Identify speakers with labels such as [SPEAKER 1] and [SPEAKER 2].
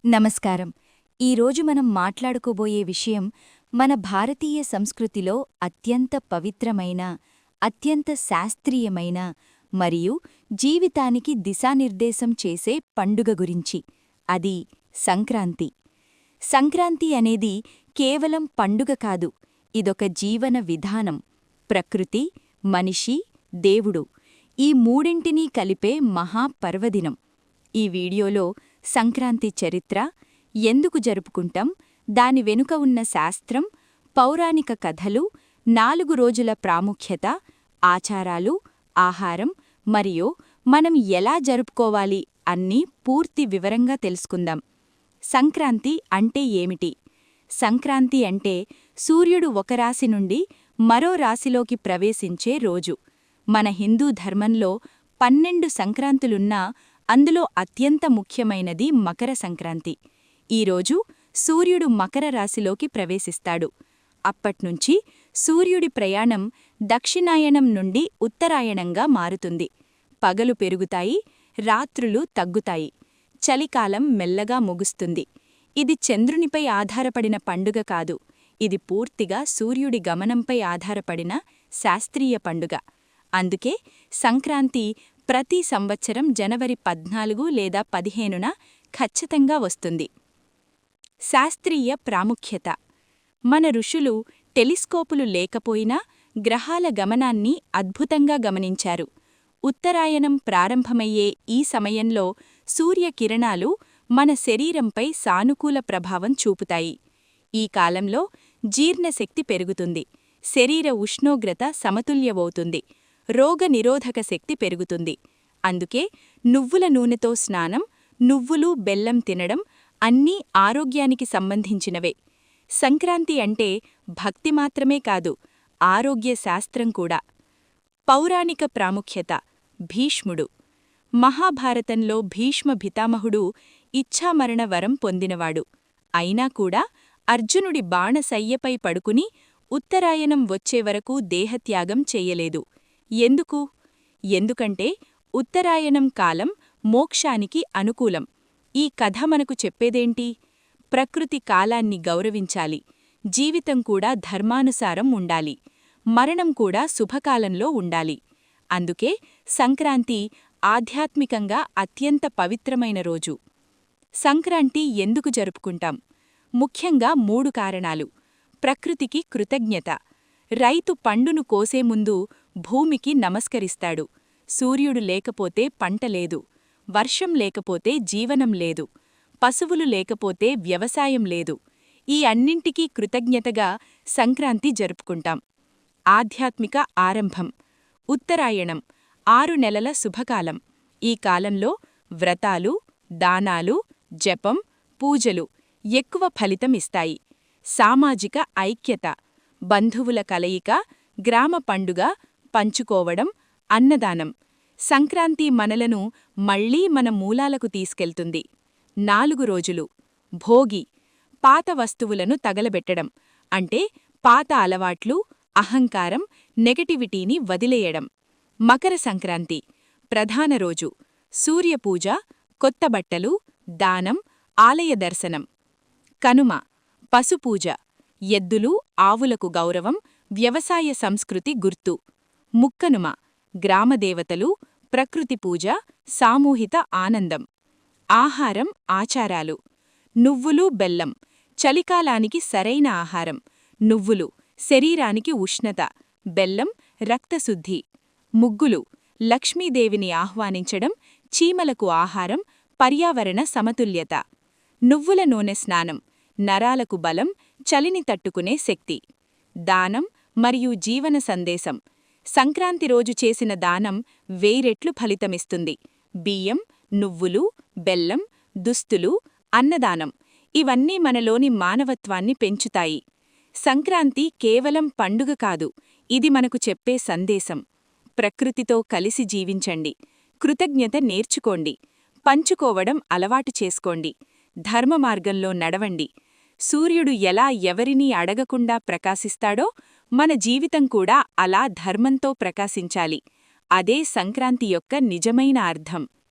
[SPEAKER 1] నమస్కారం. ఈరోజు మనం మాట్లాడుకోబోయే విషయం మన భారతీయ సంస్కృతిలో అత్యంత పవిత్రమైన, అత్యంత శాస్త్రీయమైన మరియు జీవితానికి దిశానిర్దేశం చేసే పండుగ గురించి. అది సంక్రాంతి. సంక్రాంతి అనేది కేవలం పండుగ కాదు, ఇదొక జీవన విధానం. ప్రకృతి, మనిషి, దేవుడు ఈ మూడింటినీ కలిపే మహాపర్వదినం. ఈ వీడియోలో సంక్రాంతి చరిత్ర, ఎందుకు జరుపుకుంటాం, దాని వెనుక ఉన్న శాస్త్రం, పౌరాణిక కథలు, 4 రోజుల ప్రాముఖ్యత, ఆచారాలు, ఆహారం మరియు మనం ఎలా జరుపుకోవాలి అన్నీ పూర్తి వివరంగా తెలుసుకుందాం. సంక్రాంతి అంటే ఏమిటి? సంక్రాంతి అంటే సూర్యుడు ఒక రాశి నుండి మరో రాశిలోకి ప్రవేశించే రోజు. మన హిందూ ధర్మంలో 12 సంక్రాంతులున్నా అందులో అత్యంత ముఖ్యమైనది మకర సంక్రాంతి. ఈరోజు సూర్యుడు మకర రాశిలోకి ప్రవేశిస్తాడు. అప్పట్నుంచి సూర్యుడి ప్రయాణం దక్షిణాయనం నుండి ఉత్తరాయణంగా మారుతుంది. పగలు పెరుగుతాయి, రాత్రులు తగ్గుతాయి. చలికాలం మెల్లగా ముగుస్తుంది. ఇది చంద్రునిపై ఆధారపడిన పండుగ కాదు, ఇది పూర్తిగా సూర్యుడి గమనంపై ఆధారపడిన శాస్త్రీయ పండుగ. అందుకే సంక్రాంతి ప్రతి సంవత్సరం జనవరి 14 లేదా 15న ఖచ్చితంగా వస్తుంది. శాస్త్రీయ ప్రాముఖ్యత. మన ఋషులు టెలిస్కోపులు లేకపోయినా గ్రహాల గమనాన్ని అద్భుతంగా గమనించారు. ఉత్తరాయణం ప్రారంభమయ్యే ఈ సమయంలో సూర్యకిరణాలు మన శరీరంపై సానుకూల ప్రభావం చూపుతాయి. ఈ కాలంలో జీర్ణశక్తి పెరుగుతుంది, శరీర ఉష్ణోగ్రత సమతుల్యమవుతుంది, రోగనిరోధక శక్తి పెరుగుతుంది. అందుకే నువ్వుల నూనెతో స్నానం, నువ్వులు, బెల్లం తినడం అన్నీ ఆరోగ్యానికి సంబంధించినవే. సంక్రాంతి అంటే భక్తి మాత్రమే కాదు, ఆరోగ్య శాస్త్రం కూడా. పౌరాణిక ప్రాముఖ్యత. భీష్ముడు. మహాభారతంలో భీష్మ పితామహుడు ఇచ్ఛామరణ వరం పొందినవాడు. అయినా కూడా అర్జునుడి బాణశయ్యపై పడుకుని ఉత్తరాయణం వచ్చేవరకు దేహత్యాగం చెయ్యలేదు. ఎందుకు? ఎందుకంటే ఉత్తరాయణం కాలం మోక్షానికి అనుకూలం. ఈ కథ మనకు చెప్పేదేంటి? ప్రకృతి కాలాన్ని గౌరవించాలి, జీవితం కూడా ధర్మానుసారం ఉండాలి, మరణం కూడా శుభకాలంలో ఉండాలి. అందుకే సంక్రాంతి ఆధ్యాత్మికంగా అత్యంత పవిత్రమైన రోజు. సంక్రాంతి ఎందుకు జరుపుకుంటాం? ముఖ్యంగా 3 కారణాలు. ప్రకృతికి కృతజ్ఞత. రైతు పండును కోసే ముందు భూమికి నమస్కరిస్తాడు. సూర్యుడు లేకపోతే పంట లేదు, వర్షం లేకపోతే జీవనం లేదు, పశువులు లేకపోతే వ్యవసాయం లేదు. ఈ అన్నింటికీ కృతజ్ఞతగా సంక్రాంతి జరుపుకుంటాం. ఆధ్యాత్మిక ఆరంభం. ఉత్తరాయణం 6 నెలల శుభకాలం. ఈ కాలంలో వ్రతాలు, దానాలు, జపం, పూజలు ఎక్కువ ఫలితమిస్తాయి. సామాజిక ఐక్యత. బంధువుల కలయిక, గ్రామ పండుగ, పంచుకోవడం, అన్నదానం. సంక్రాంతి మనలను మళ్లీ మన మూలాలకు తీసుకెళ్తుంది. 4 రోజులు. భోగి. పాత వస్తువులను తగలబెట్టడం, అంటే పాత అలవాట్లు, అహంకారం, నెగటివిటీని వదిలేయడం. మకర సంక్రాంతి. ప్రధాన రోజు. సూర్యపూజ, కొత్త బట్టలు, దానం, ఆలయ దర్శనం. కనుమ. పశుపూజ. ఎద్దులు, ఆవులకు గౌరవం, వ్యవసాయ సంస్కృతి గుర్తు. ముక్కనుమ. గ్రామదేవతలు, ప్రకృతి పూజ, సామూహిక ఆనందం. ఆహారం, ఆచారాలు. నువ్వులు, బెల్లం. చలికాలానికి సరైన ఆహారం. నువ్వులు శరీరానికి ఉష్ణత, బెల్లం రక్తశుద్ధి. ముగ్గులు. లక్ష్మీదేవిని ఆహ్వానించడం, చీమలకు ఆహారం, పర్యావరణ సమతుల్యత. నువ్వుల నూనె స్నానం. నరాలకు బలం, చలిని తట్టుకునే శక్తి. దానం మరియు జీవన సందేశం. సంక్రాంతి రోజు చేసిన దానం 1000 రెట్లు ఫలితమిస్తుంది. బియ్యం, నువ్వులు, బెల్లం, దుస్తులు, అన్నదానం ఇవన్నీ మనలోని మానవత్వాన్ని పెంచుతాయి. సంక్రాంతి కేవలం పండుగ కాదు, ఇది మనకు చెప్పే సందేశం. ప్రకృతితో కలిసి జీవించండి, కృతజ్ఞత నేర్చుకోండి, పంచుకోవడం అలవాటు చేసుకోండి, ధర్మ మార్గంలో నడవండి. సూర్యుడు ఎలా ఎవరినీ అడగకుండా ప్రకాశిస్తాడో మన జీవితం కూడా అలా ధర్మంతో ప్రకాశించాలి. అదే సంక్రాంతి యొక్క నిజమైన అర్థం.